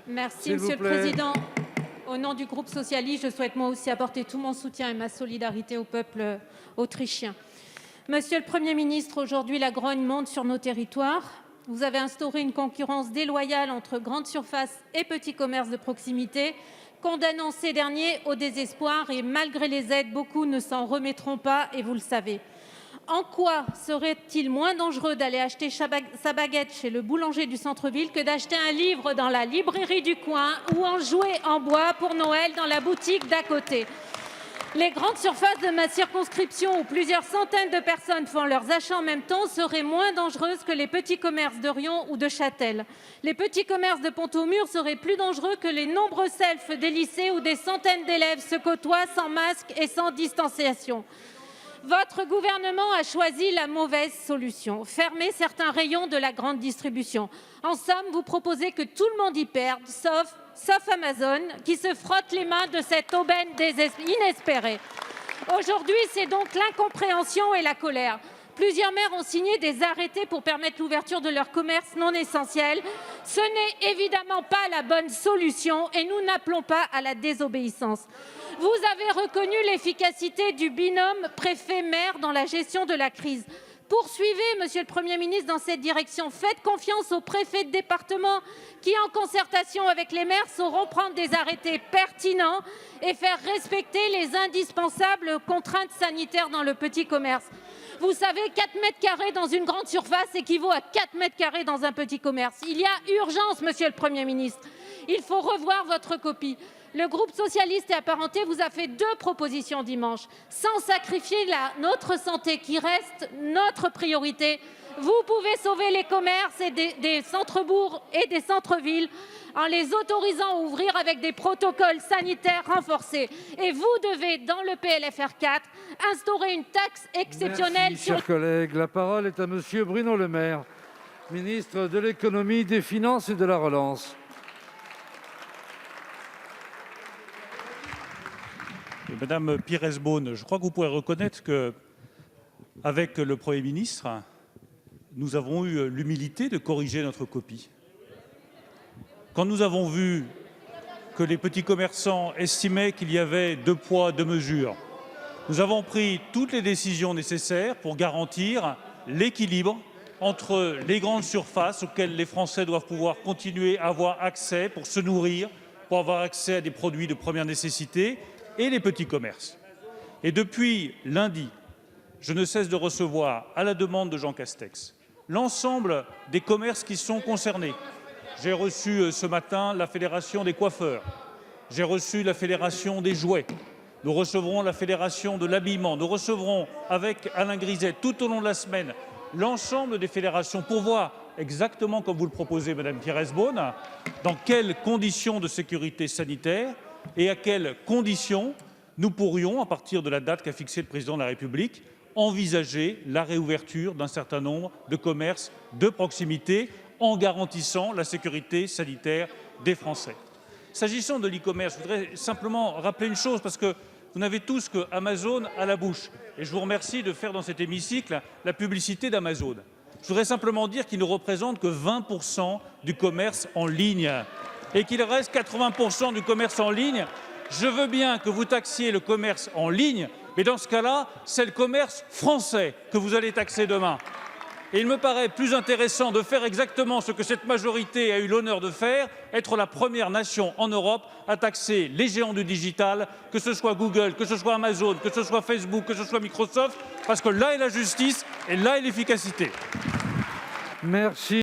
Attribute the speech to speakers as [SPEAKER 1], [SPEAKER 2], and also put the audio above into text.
[SPEAKER 1] Merci, Monsieur le Président. Au nom du groupe socialiste, je souhaite moi aussi apporter tout mon soutien et ma solidarité au peuple autrichien. Monsieur le Premier ministre, aujourd'hui, la grogne monte sur nos territoires. Vous avez instauré une concurrence déloyale entre grandes surfaces et petits commerces de proximité, condamnant ces derniers au désespoir et malgré les aides, beaucoup ne s'en remettront pas et vous le savez. En quoi serait-il moins dangereux d'aller acheter sa baguette chez le boulanger du centre-ville que d'acheter un livre dans la librairie du coin ou un jouet en bois pour Noël dans la boutique d'à côté? Les grandes surfaces de ma circonscription où plusieurs centaines de personnes font leurs achats en même temps seraient moins dangereuses que les petits commerces de Riom ou de Châtel. Les petits commerces de Pont-au-Mur seraient plus dangereux que les nombreux selfs des lycées où des centaines d'élèves se côtoient sans masque et sans distanciation. Votre gouvernement a choisi la mauvaise solution, fermer certains rayons de la grande distribution. En somme, vous proposez que tout le monde y perde, sauf Amazon, qui se frotte les mains de cette aubaine inespérée. Aujourd'hui, c'est donc l'incompréhension et la colère. Plusieurs maires ont signé des arrêtés pour permettre l'ouverture de leurs commerces non essentiels. Ce n'est évidemment pas la bonne solution et nous n'appelons pas à la désobéissance. Vous avez reconnu l'efficacité du binôme préfet-maire dans la gestion de la crise. Poursuivez, Monsieur le Premier ministre, dans cette direction. Faites confiance aux préfets de département qui, en concertation avec les maires, sauront prendre des arrêtés pertinents et faire respecter les indispensables contraintes sanitaires dans le petit commerce. Vous savez, 4 mètres carrés dans une grande surface équivaut à 4 mètres carrés dans un petit commerce. Il y a urgence, Monsieur le Premier ministre. Il faut revoir votre copie. Le groupe socialiste et apparenté vous a fait 2 propositions dimanche. Sans sacrifier notre santé, qui reste notre priorité, vous pouvez sauver les commerces et des centres-bourgs et des centres-villes en les autorisant à ouvrir avec des protocoles sanitaires renforcés. Et vous devez, dans le PLFR 4, instaurer une taxe exceptionnelle.
[SPEAKER 2] Merci, chers collègues. La parole est à Monsieur Bruno Le Maire, ministre de l'Économie, des Finances et de la Relance.
[SPEAKER 3] Madame Pires-Beaune, je crois que vous pourrez reconnaître qu'avec le Premier ministre, nous avons eu l'humilité de corriger notre copie. Quand nous avons vu que les petits commerçants estimaient qu'il y avait 2 poids, 2 mesures, nous avons pris toutes les décisions nécessaires pour garantir l'équilibre entre les grandes surfaces auxquelles les Français doivent pouvoir continuer à avoir accès pour se nourrir, pour avoir accès à des produits de première nécessité, et les petits commerces. Et depuis lundi, je ne cesse de recevoir, à la demande de Jean Castex, l'ensemble des commerces qui sont concernés. J'ai reçu ce matin la Fédération des coiffeurs, j'ai reçu la Fédération des jouets, nous recevrons la Fédération de l'habillement, nous recevrons avec Alain Griset tout au long de la semaine l'ensemble des fédérations pour voir exactement comme vous le proposez, Madame Pires-Beaune, dans quelles conditions de sécurité sanitaire et à quelles conditions nous pourrions, à partir de la date qu'a fixée le Président de la République, envisager la réouverture d'un certain nombre de commerces de proximité en garantissant la sécurité sanitaire des Français. S'agissant de l'e-commerce, je voudrais simplement rappeler une chose, parce que vous n'avez tous que Amazon à la bouche. Et je vous remercie de faire dans cet hémicycle la publicité d'Amazon. Je voudrais simplement dire qu'il ne représente que 20% du commerce en ligne et qu'il reste 80% du commerce en ligne. Je veux bien que vous taxiez le commerce en ligne, mais dans ce cas-là, c'est le commerce français que vous allez taxer demain. Et il me paraît plus intéressant de faire exactement ce que cette majorité a eu l'honneur de faire, être la première nation en Europe à taxer les géants du digital, que ce soit Google, que ce soit Amazon, que ce soit Facebook, que ce soit Microsoft, parce que là est la justice et là est l'efficacité.
[SPEAKER 2] Merci.